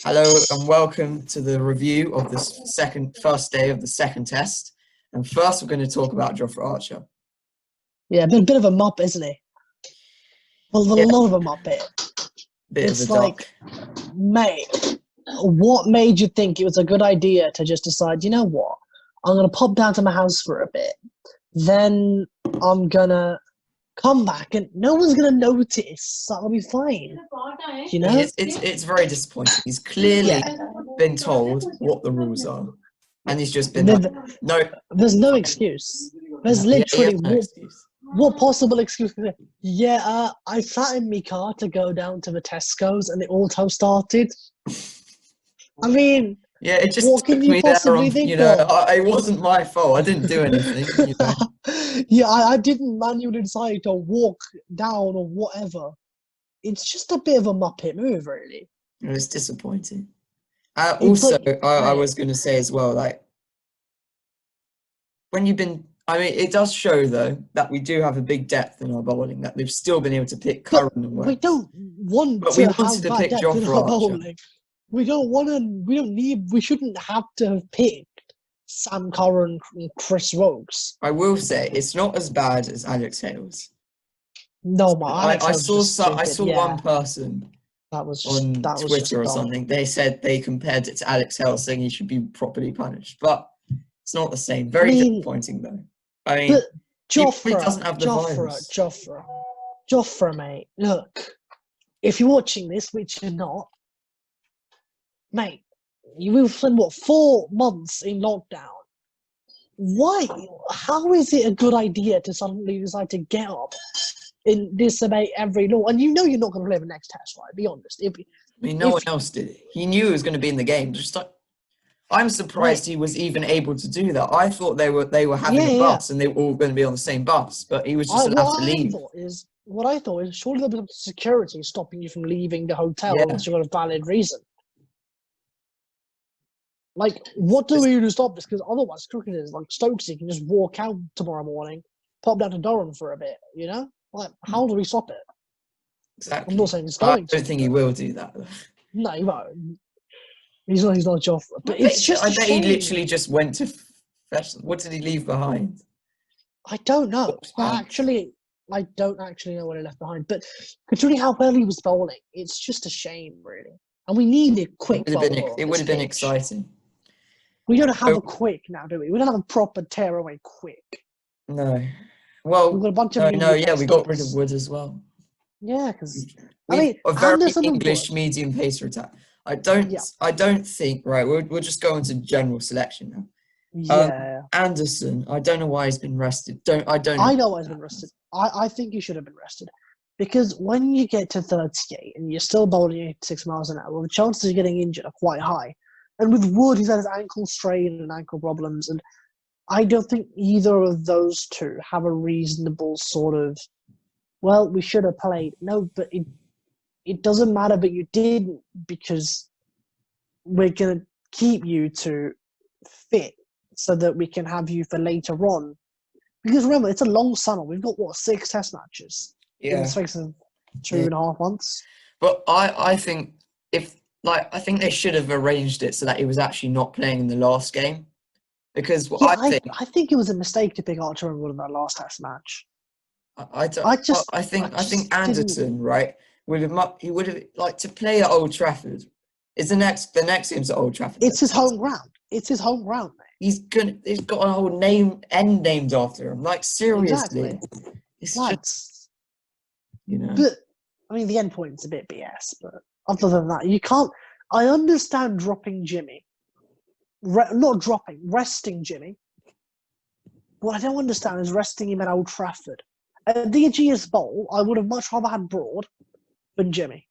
Hello and welcome to the review of the first day of the second test. And first, we're going to talk about JOFRA Archer. Yeah, a bit of a mop, isn't he? Well, a lot of a muppet. It's of a like, mate, what made you think it was a good idea to just decide, you know what, I'm going to pop down to my house for a bit, then I'm going to come back and no one's going to notice, that'll be fine. You know? It's very disappointing. He's clearly been told what the rules are. And he's just been no. There's no excuse. There's literally no excuse. What possible excuse? Yeah, I sat in my car to go down to the Tesco's and it auto started. I mean, yeah, it just what can you possibly think of? It wasn't my fault. I didn't do anything. You know? Yeah, I didn't manually decide to walk down or whatever. It's just a bit of a muppet move, really. It was disappointing. Also, I was going to say as well, like, when you've been, I mean, it does show, though, that we do have a big depth in our bowling, that we've still been able to pick Curran and West. We don't want to have that depth in our bowling. We don't want to, we shouldn't have to have picked Sam Curran and Chris Rokes. I will say, it's not as bad as Alex Hales. No, I saw one person on Twitter or something. They said they compared it to Alex Hales, saying he should be properly punished. But it's not the same. Very disappointing, though. I mean, JOFRA doesn't have the JOFRA, mate. Look, if you're watching this, which you're not, mate, you've spent, 4 months in lockdown. Why? How is it a good idea to suddenly decide to get up and disobey every law? And you know you're not going to play the next test, right? Be honest. No one else did it. He knew he was going to be in the game. Just like, I'm surprised he was even able to do that. I thought they were having a bus and they were all going to be on the same bus, but he was just allowed to leave. What I thought is surely there'll be security stopping you from leaving the hotel unless you've got a valid reason. Like, what do we do to stop this? Because otherwise, cricketers like Stokesy can just walk out tomorrow morning, pop down to Durham for a bit, you know? Like, how do we stop it? Exactly. I'm not saying he's going to. I don't think he will do that. No, he won't. He's not JOFRA. But it's just I bet he literally just went to fetch. What did he leave behind? I don't know. I don't actually know what he left behind. But considering how well he was bowling, it's just a shame, really. And we need a quick bowler. It would have been exciting. We don't have a quick now, do we? We don't have a proper tearaway quick. No. Well, we've got a bunch of we got rid of Wood as well. Yeah, because a very English medium pacer attack. I don't think. Right, we'll just go into general selection now. Yeah. Anderson, I don't know why he's been rested. I know why he's been rested. I think he should have been rested. Because when you get to 38 and you're still bowling 86 miles an hour, the chances of getting injured are quite high. And with Wood, he's had his ankle strain and ankle problems. And I don't think either of those two have a reasonable sort of, well, we should have played. No, but it doesn't matter, but you didn't, because we're going to keep you to fit so that we can have you for later on. Because remember, it's a long summer. We've got, 6 test matches in the space of 2.5 months. But I think I think they should have arranged it so that he was actually not playing in the last game. Because I think it was a mistake to pick Archer and Wood in that last test match. I think Anderson, right, would have like to play at Old Trafford. The next game's at Old Trafford. It's his home ground. It's his home ground, mate. He's got a whole end named after him. Like, seriously. Exactly. It's just, you know. But I mean, the end point's a bit BS, but other than that, you can't. I understand dropping Jimmy. Resting Jimmy. What I don't understand is resting him at Old Trafford. At the Aegeus Bowl, I would have much rather had Broad than Jimmy.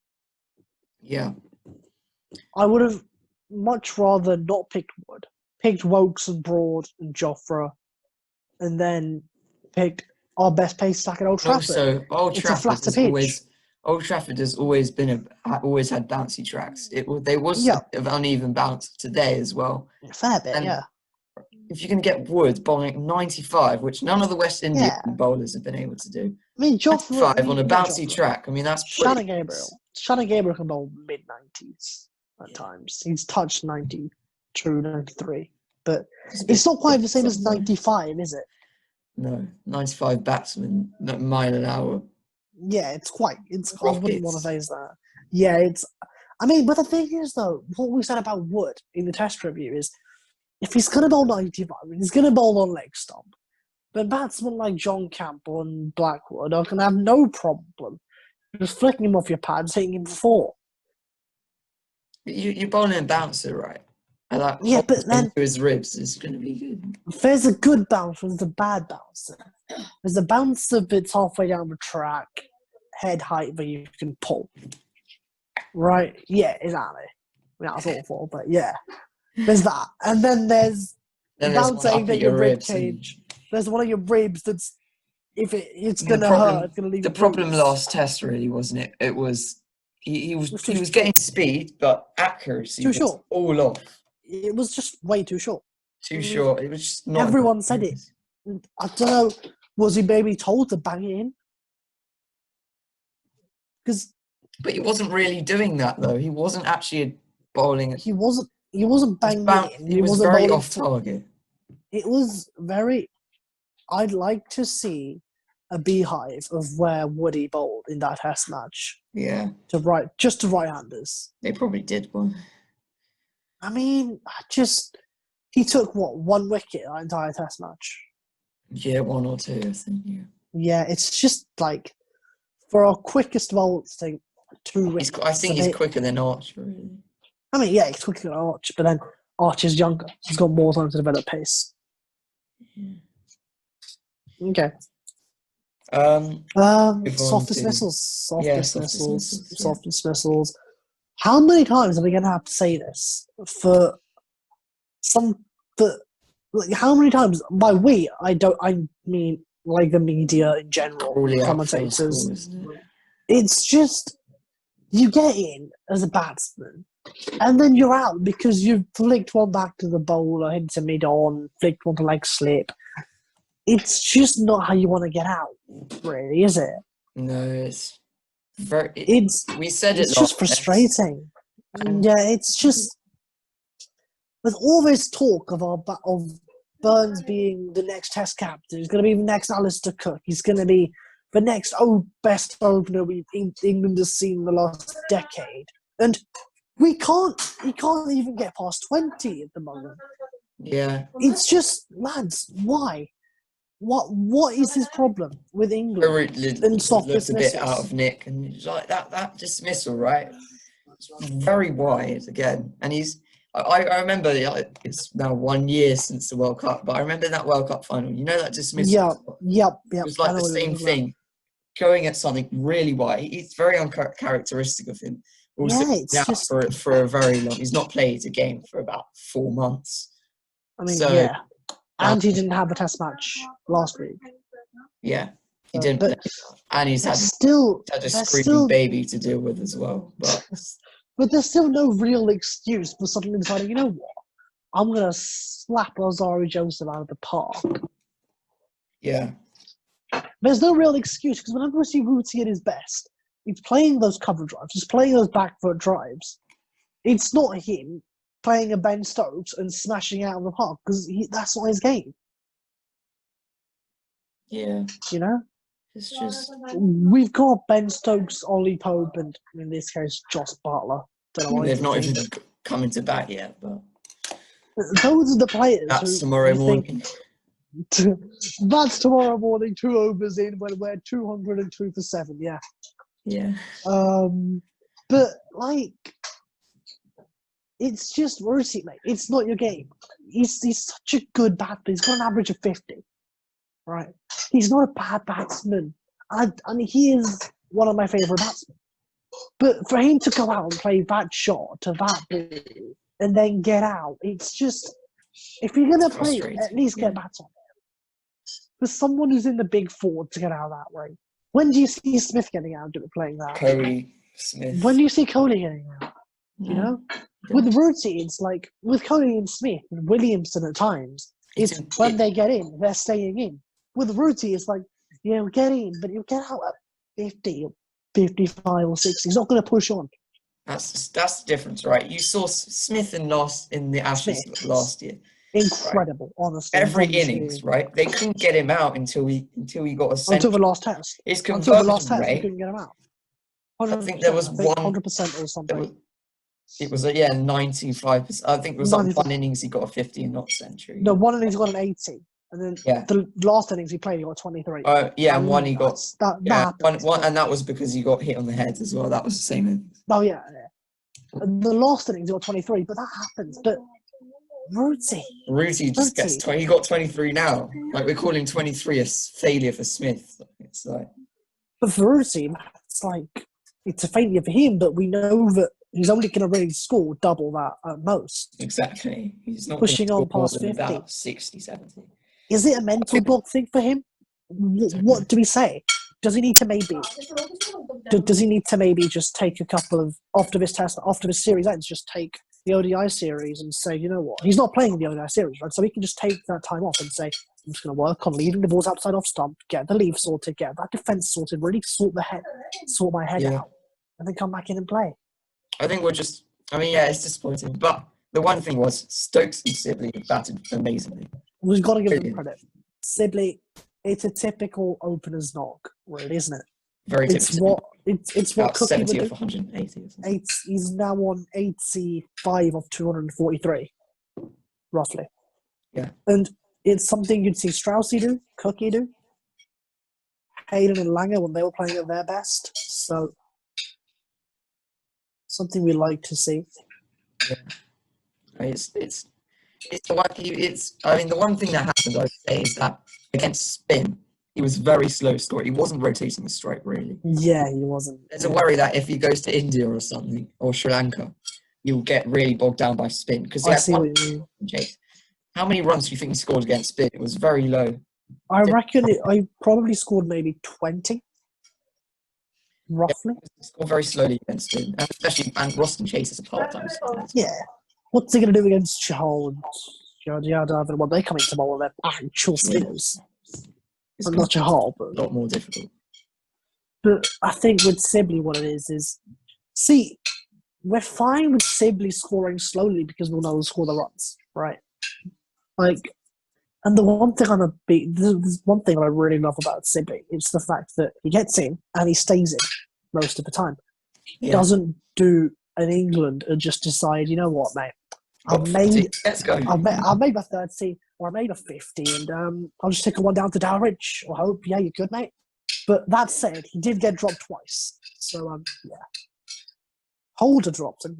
Yeah. I would have much rather not picked Wood. Picked Wokes and Broad and JOFRA, and then picked our best pace stack at Old Trafford. Also, Old Trafford has always had bouncy tracks. There was a bit of uneven bounce today as well. Fair bit, if you're going to get Wood bowling 95, which none of the West Indian bowlers have been able to do. I mean, JOFRA 95 on a bouncy track. I mean, that's pretty. Shannon Gabriel can bowl mid-90s at times. He's touched 92, 93. But it's not quite the same as 95, is it? No, 95 batsmen, mile an hour. Yeah, it's I wouldn't want to face that. Yeah, but the thing is, though, what we said about Wood in the test review is, if he's going to bowl 95, he's going to bowl on leg stump. But batsmen like John Campbell and Blackwood are going to have no problem just flicking him off your pads, hitting him 4. You're bowling a bouncer, right? But then into his ribs is going to be good. There's a good bouncer, there's a bad bouncer. There's a bouncer that's halfway down the track, head height that you can pull. Right? Yeah, exactly. I mean, that's awful, but yeah. There's that. And then there's the bouncer aimed at your rib cage. There's one of your ribs that's, if it's going to hurt, it's going to leave the problem last test, really, wasn't it? It was, he was getting speed, but accuracy was all off. It was just way too short. Too short. It was just not. Everyone said it. I don't know. Was he maybe told to bang it in? But he wasn't really doing that, though. He wasn't actually bowling. He wasn't banging it in. He was very off target. It was very. I'd like to see a beehive of where Woody bowled in that test match. Yeah. Just to right-handers. They probably did one. I mean, he took, one wicket that entire test match? Yeah, 1 or 2, I think, yeah. Yeah, it's just like, for our quickest bowler to take 2 wickets. I think he's quicker than Arch, really. I mean, yeah, he's quicker than Arch, but then Arch is younger. He's got more time to develop pace. Yeah. Okay. Soft dismissals. Soft dismissals. How many times are we going to have to say this? How many times? By we, I mean like the media in general, commentators. It's just, you get in as a batsman, and then you're out because you've flicked one back to the bowler, into mid-on, flicked one to leg slip. It's just not how you want to get out, really, is it? No, it's very. We said it's just frustrating. Yeah, it's just with all this talk of Burns being the next Test captain. He's going to be the next Alistair Cook. He's going to be the next best opener England has seen in the last decade, and he can't even get past 20 at the moment. Yeah, it's just, lads, why? What is his problem with England? And soft looked a bit out of nick, and it's like that dismissal, right? It's very wide again, and I remember it's now 1 year since the World Cup, but I remember that World Cup final. You know that dismissal? Yep. It was like the same thing, going at something really wide. It's very uncharacteristic of him. Also, it's just for a very long. He's not played a game for about 4 months. I mean, and he didn't have a Test match last week. Yeah, he didn't play. And he's had a screaming baby to deal with as well. But there's still no real excuse for suddenly deciding, you know what? I'm going to slap Ozari Joseph out of the park. Yeah. There's no real excuse, because whenever we see Rooty at his best, he's playing those cover drives, he's playing those back foot drives. It's not him playing a Ben Stokes and smashing out of the park, because that's not his game. Yeah. You know? It's just... We've got Ben Stokes, Ollie Pope, and in this case, Joss Butler. They've not even come into bat yet, but... Those are the players. That's tomorrow morning. That's tomorrow morning, 2 overs in, when we're 202 for 7, yeah. Yeah. But, like... It's just Rooty, mate. It's not your game. He's such a good batsman. He's got an average of 50. Right? He's not a bad batsman. And he is one of my favourite batsmen. But for him to go out and play that shot to that ball and then get out, it's just... If you're going to play it, at least get bats on it. For someone who's in the big four to get out that way. When do you see Smith getting out playing that? Cody Smith. When do you see Cody getting out? You know? With Rooty, it's like, with Cody and Smith and Williamson at times, It's when they get in, they're staying in. With Ruti, it's like, yeah, we'll get in, but he'll get out at 50 or 55 or 60. He's not going to push on. That's the difference, right? You saw Smith in the Ashes last year. Incredible, right? Honestly. Every innings, right? They couldn't get him out until he got a century. Until the last test. Until the last test, they couldn't get him out. I think there was 100% or something. It was 95%. I think it was like one innings he got a 50-knot century. No, one innings he got an 80, and then the last innings he played he got 23. And one he got one, and that was because he got hit on the head as well. That was the same innings. Oh yeah. And the last innings he got 23, but that happens. But Ruti just gets 20. He got 23 now. Like we're calling 23 a failure for Smith. It's like, but for Ruti, it's like it's a failure for him. But we know that he's only going to really score double that at most. Exactly. He's not pushing on past 50. 60, 70. Is it a mental block thing for him? What do we say? Does he need to maybe just take a couple of after this series ends, just take the ODI series and say, you know what, he's not playing in the ODI series, right? So he can just take that time off and say, I'm just going to work on leaving the balls outside off stump, get the leave sorted, get that defense sorted, really sort my head out, and then come back in and play. I think it's disappointing. But the one thing was Stokes and Sibley batted amazingly. We've got to give them credit. Sibley, it's a typical opener's knock, really, isn't it? Very typical. It's what Cookie 70 would of 180. He's now on 85 of 243, roughly. Yeah. And it's something you'd see Straussy do, Cookie do, Hayden and Langer when they were playing at their best. So something we like to see. Yeah. The one thing that happened, I would say, is that against spin, he was very slow scoring. He wasn't rotating the strike, really. Yeah, he wasn't. There's a worry that if he goes to India or something, or Sri Lanka, you'll get really bogged down by spin. Because I see what you mean. How many runs do you think he scored against spin? It was very low. I reckon I probably scored maybe 20, roughly. He scored very slowly against spin, and Roston Chase is a part-time spinner. Yeah. What's he going to do against Chahal and Yadav when they come into ball with their actual spinners? It's not Chahal, but a lot more difficult. But I think with Sibley, what it is see, we're fine with Sibley scoring slowly because we'll know he'll score the runs, right? Like, and the one thing there's one thing I really love about Sibley, it's the fact that he gets in and he stays in most of the time. He doesn't do an England and just decide, you know what, mate, let's go. I've made my 30 or I made a 50 and I'll just take a one down to Dowridge or Hope. Yeah, you're good, mate. But that said, he did get dropped twice. So, Holder dropped him.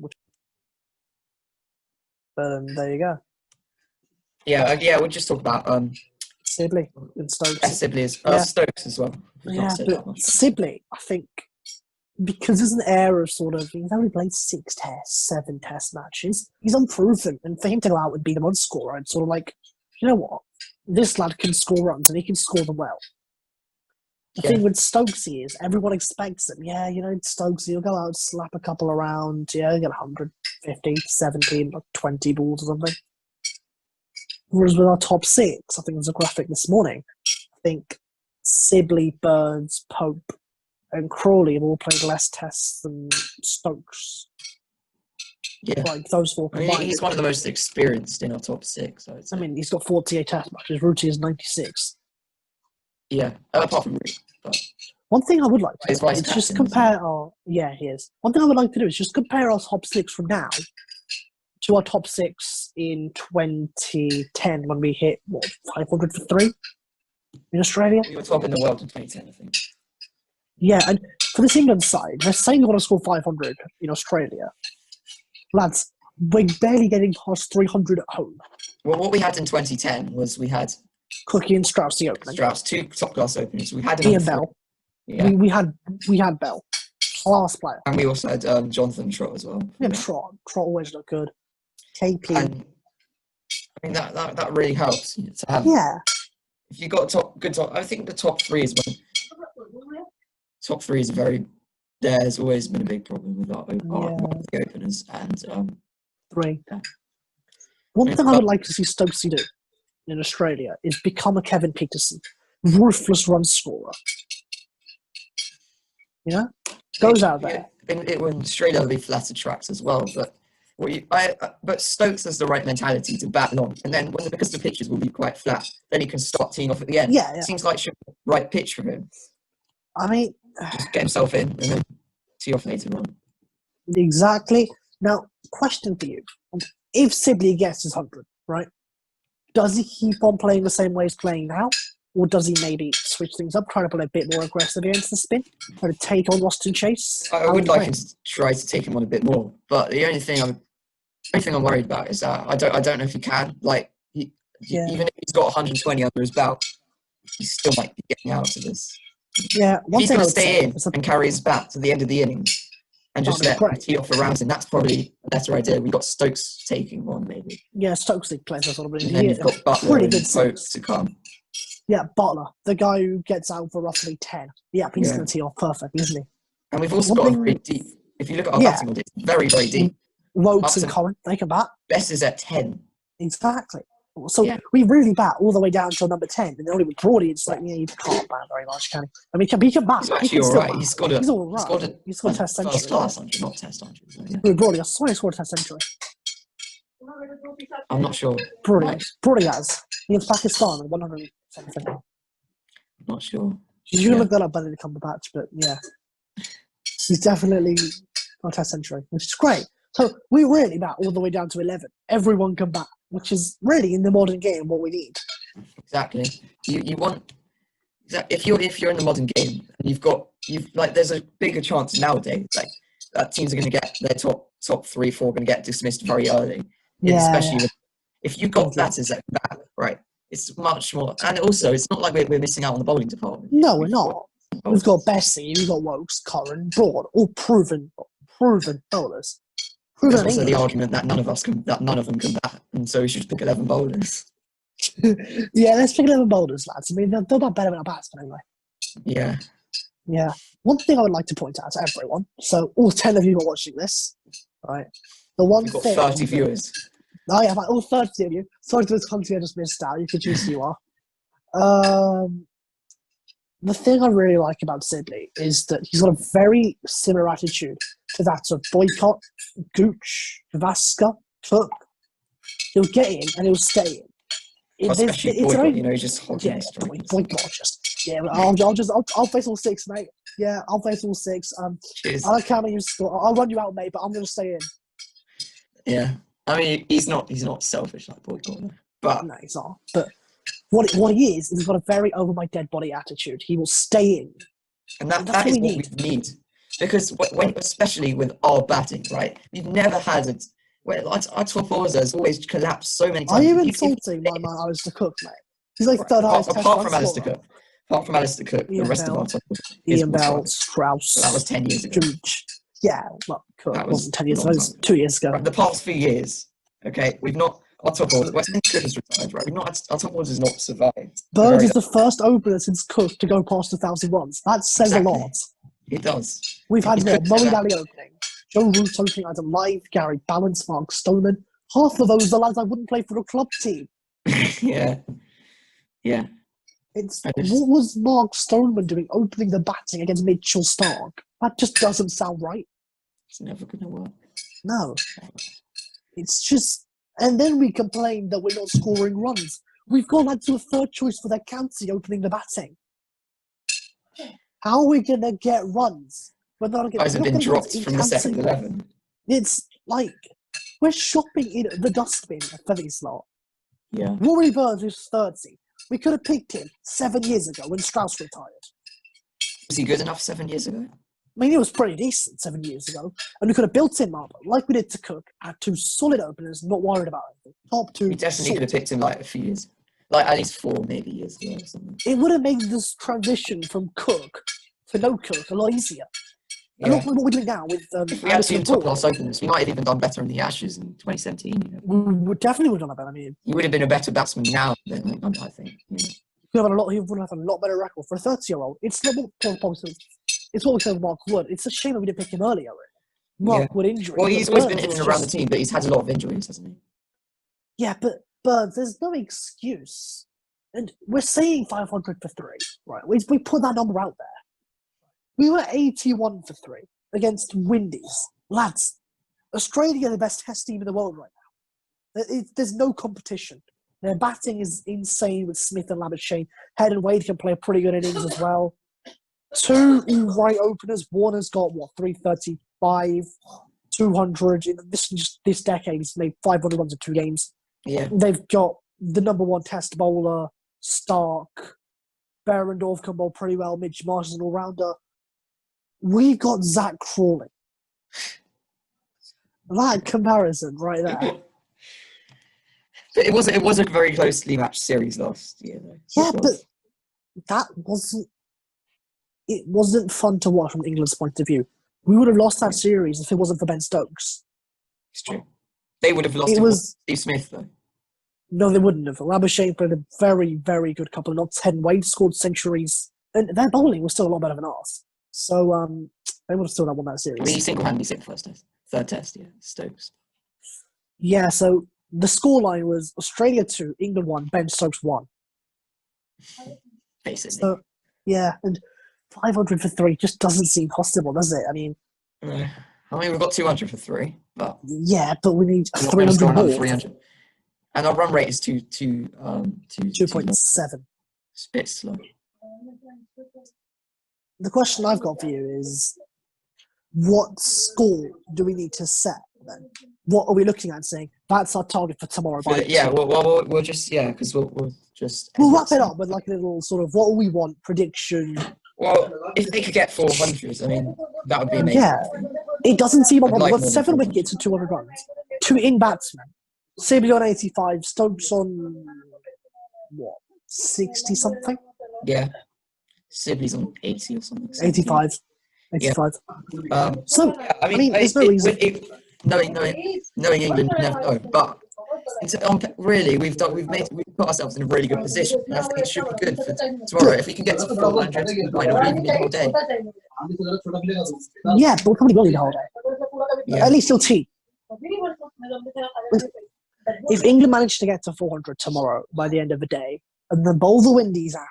But there you go. Yeah, we'll just talk about Sibley and Stokes. Yeah, Sibley is Stokes as well. But Sibley, I think, because there's an air of he's only played 7 test matches. He's unproven, and for him to go out and be the run scorer, it's sort of like, you know what, this lad can score runs and he can score them well. The thing with Stokesy is everyone expects him. Yeah, Stokesy, he'll go out, slap a couple around. Yeah, he'll get 150, 70, 20 balls or something. Whereas with our top 6, I think there's a graphic this morning. I think Sibley, Burns, Pope, and Crawley have all played less tests than Stokes. Yeah. Like those 4 combined. He's one of the most experienced in our top 6. I mean, he's got 48 test matches. Ruti is 96. Yeah, apart from Ruti. One thing I would like to do is just compare he is. One thing I would like to do is just compare our top 6 from now to our top 6 in 2010 when we hit, 500 for 3 in Australia? We were top in the world in 2010, I think. Yeah, and for this England side, let's say we want to score 500 in Australia. Lads, we're barely getting past 300 at home. Well, what we had in 2010 was we had Cookie and Strauss the opening. Strauss, 2 top-class openers. We had Ian Bell. Yeah. We had Bell. Class player. And we also had Jonathan Trott as well. Yeah, Trott always looked good. KP. And, that really helps to have. Yeah. If you got I think the top 3 is when. Top 3 is there's always been a big problem with our the openers and 3. Yeah. One thing I would like to see Stokesy do in Australia is become a Kevin Peterson, ruthless run scorer. Goes out there. In Australia, there'll be flatter tracks as well, but but Stokes has the right mentality to bat long, and then because the pitches will be quite flat, then he can start teeing off at the end. Yeah. It seems like the right pitch for him. I mean, just get himself in and then tee off later on. Exactly. Now, question for you: if Sibley gets his 100, right? Does he keep on playing the same way he's playing now? Or does he maybe switch things up, try to play a bit more aggressive against the spin, try to take on Austin Chase? I would like him to try to take him on a bit more, but the only thing I'm worried about is that I don't know if he can. Like, even if he's got 120 under his belt, he still might be getting out of this. Yeah, if he's going to stay in and carry his bat to the end of the innings and just let him tee off around him, that's probably a better idea. We've got Stokes taking one, maybe. Yeah, Stokes plays that sort of. And then you've got Butler and Stokes to come. Yeah, Butler, the guy who gets out for roughly 10. Yeah, he's going to tee off perfect, isn't he? And we've also got a very deep. If you look at our batting order, it's very, very deep. Wokes and Corrin, they can bat. Best is at 10. Exactly. So we really bat all the way down to number 10, and only with Brody, it's like, you can't bat very much, can he? I mean, he can bat. He's actually all right. He's all right. He's scored a test century. First class 100, not test 100. So, With Brody, I swear he scored a test century. I'm not sure. Brody has. Against Pakistan, 100 something. Not sure. You should look that up better to Cumberbatch, but yeah. He's definitely got a test century, which is great. So we really bat all the way down to 11. Everyone can bat, which is really in the modern game what we need. Exactly. You want if you're in the modern game and there's a bigger chance nowadays that teams are going to get their top 3, 4 going to get dismissed very early. Especially if you've got batters that can bat, right? It's much more, and also it's not like we're missing out on the bowling department. No, we're not. We've got Bessie, we've got Wokes, Corrin, Broad, all proven bowlers. There's also the argument that none of them can bat, and so we should pick 11 bowlers. Yeah, let's pick 11 bowlers, lads. I mean, they're not better than our batsmen anyway. Yeah. Yeah. One thing I would like to point out to everyone, so all 10 of you are watching this, right? We've got 30 viewers. Oh yeah, all 30 of you. Sorry to this country I just missed out. You can choose who you are. The thing I really like about Sibley is that he's got a very similar attitude to that of Boycott, Gooch, Vaska, Cook. He'll get in and he'll stay in. Especially Boycott, just holding his strike. Boycott I'll face all 6, mate. Yeah, I'll face all 6. I don't care how many you score. I'll run you out, mate, but I'm going to stay in. Yeah. I mean, he's not selfish like Boycott, but no, he's not. But what he is he's got a very over my dead body attitude. He will stay in, and that is what we need. Because especially with our batting, right? We've never had it. Our top orders has always collapsed so many times. Are you insulting my man Alistair Cook, mate? He's like third highest. Apart from Alistair Cook, the rest of our top Ian Bell, Strauss. That was 10 years ago. Yeah, well, Cook wasn't 10 years ago. It was 2 years ago. Right, the past few years, okay, we've not. Our top order, Cook has retired, right? Our top order has not survived. Bird is the first opener since Cook to go past 1,000 runs. That says a lot. It does. We've had Moeen Ali opening, Joe Root opening as a live, Gary Balance, Mark Stoneman. Half of those are lads I wouldn't play for a club team. Yeah. What was Mark Stoneman doing opening the batting against Mitchell Stark? That just doesn't sound right. It's never going to work. No. It's just... And then we complain that we're not scoring runs. We've gone out to a third choice for their county opening the batting. How are we going to get runs? Guys have been dropped from the second 11. It's like we're shopping in the dustbin for this lot. Yeah. Rory Burns is 30. We could have picked him 7 years ago when Strauss retired. Was he good enough 7 years ago? I mean, he was pretty decent 7 years ago. And we could have built him up, like we did to Cook, at 2 solid openers, not worried about anything. Top 2. We definitely could have picked him like a few years. Like at least 4 maybe years ago or something. It would have made this transition from Cook to no Cook a lot easier. Yeah. And look what we're doing now with if we had 2 top-class openers, we might have even done better in the Ashes in 2017. We would definitely have done better. I mean, he would have been a better batsman now than I think. Yeah. He would have a lot better record for a 30-year-old. It's not what it's what we said with Mark Wood. It's a shame that we didn't pick him earlier. Mark Wood injury. Well, he's always been in and around the team, but he's had a lot of injuries, hasn't he? Yeah, but but there's no excuse. And we're saying 500 for 3, right? We put that number out there. We were 81 for 3 against Windies. Lads, Australia are the best test team in the world right now. There's no competition. Their batting is insane with Smith and Labuschagne. Head and Wade can play a pretty good innings as well. 2 right openers. Warner's got, 335, 200. This decade, he's made 500 runs in 2 games. Yeah. They've got the number 1 test bowler, Stark. Behrendorff can bowl pretty well. Mitch Marsh is an all-rounder. We've got Zach Crawley. That comparison right there. But it was a very closely matched series last year, though. Yeah, but that wasn't. It wasn't fun to watch from England's point of view. We would have lost that series if it wasn't for Ben Stokes. It's true. They would have lost it with Steve Smith, though. No, they wouldn't have. Labuschagne played a very, very good couple of knocks. Head and Wade scored centuries, and their bowling was still a lot better than ours. So they would have still won that series. He single-handedly saved the third test, yeah, Stokes. Yeah, so the scoreline was Australia 2, England 1, Ben Stokes 1. Basically. So, yeah, and 500 for 3 just doesn't seem possible, does it? I mean, we've got 200 for 3, but yeah, but we need 300 more. 300. And our run rate is 2.7. It's a bit slow. The question I've got for you is, what score do we need to set then? What are we looking at saying, that's our target for tomorrow? We'll just, because we'll just... We'll wrap it up with like a little sort of what we want, prediction. Well, if they could get 400, I mean, that would be amazing. Yeah, it doesn't seem on problem. We've got 7 wickets and 200 runs. 2 in batsmen. Sibley on 85, Stokes on, 60-something? Yeah. Sibley's on 80 or something. 85. Yeah. So, I mean there's no reason. Knowing England, you never know. But really, we've put ourselves in a really good position. And I think it should be good for tomorrow. If we can get to 400, we might not even need the whole day. Yeah, but we'll probably will need the whole day. Yeah. At least you'll cheat. If England manage to get to 400 tomorrow by the end of the day, and then bowl the Windies out,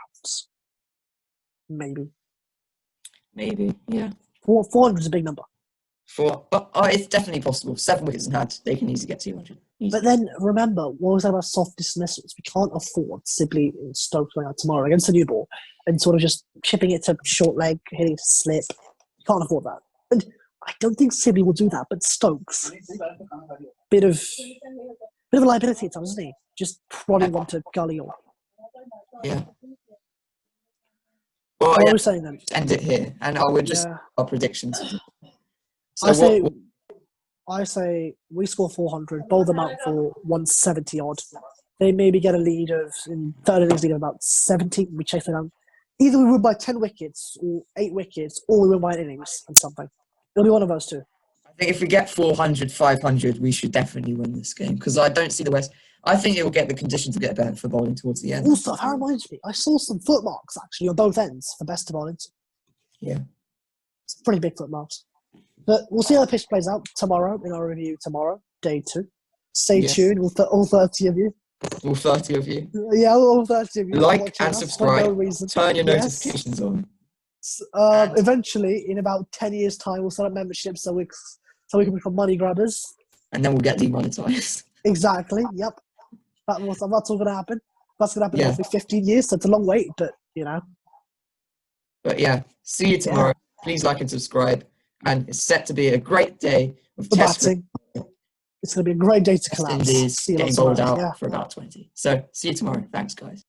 maybe, yeah. 400 is a big number. But it's definitely possible. 7 wickets in hand, they can easily get 200. Easy. But then remember, what was that about soft dismissals? We can't afford Sibley and Stokes going out tomorrow against the new ball and sort of just chipping it to short leg, hitting it to slip. You can't afford that. And I don't think Sibley will do that, but Stokes, bit of a liability at times, isn't he? Just prodding one to gully or. Yeah. Well, what are we saying then? End it here, and I would just our predictions. So I say we score 400, bowl them out for 170 odd. They maybe get a lead of in third innings lead of about 70. We chase them down. Either we win by 10 wickets or 8 wickets, or we win by an innings and something. It'll be one of those two. I think if we get 400, 500, we should definitely win this game because I don't see the West. I think it will get the conditions to get better for bowling towards the end. Also, that reminds me, I saw some footmarks actually on both ends for best of bowling. Yeah. It's pretty big footmarks. But we'll see how the pitch plays out tomorrow in our review tomorrow, day 2. Stay tuned, all 30 of you. All 30 of you. Yeah, all 30 of you. Like and subscribe. Turn your notifications on. Eventually, in about 10 years' time, we'll set up memberships so we can become money grabbers. And then we'll get demonetized. Exactly. Yep. That's all going to happen. That's going to happen in roughly 15 years. So it's a long wait, but you know. But yeah, see you tomorrow. Yeah. Please like and subscribe. And it's set to be a great day of batting. It's going to be a great day to collapse. Indies getting bowled out for about 20. So see you tomorrow. Thanks, guys.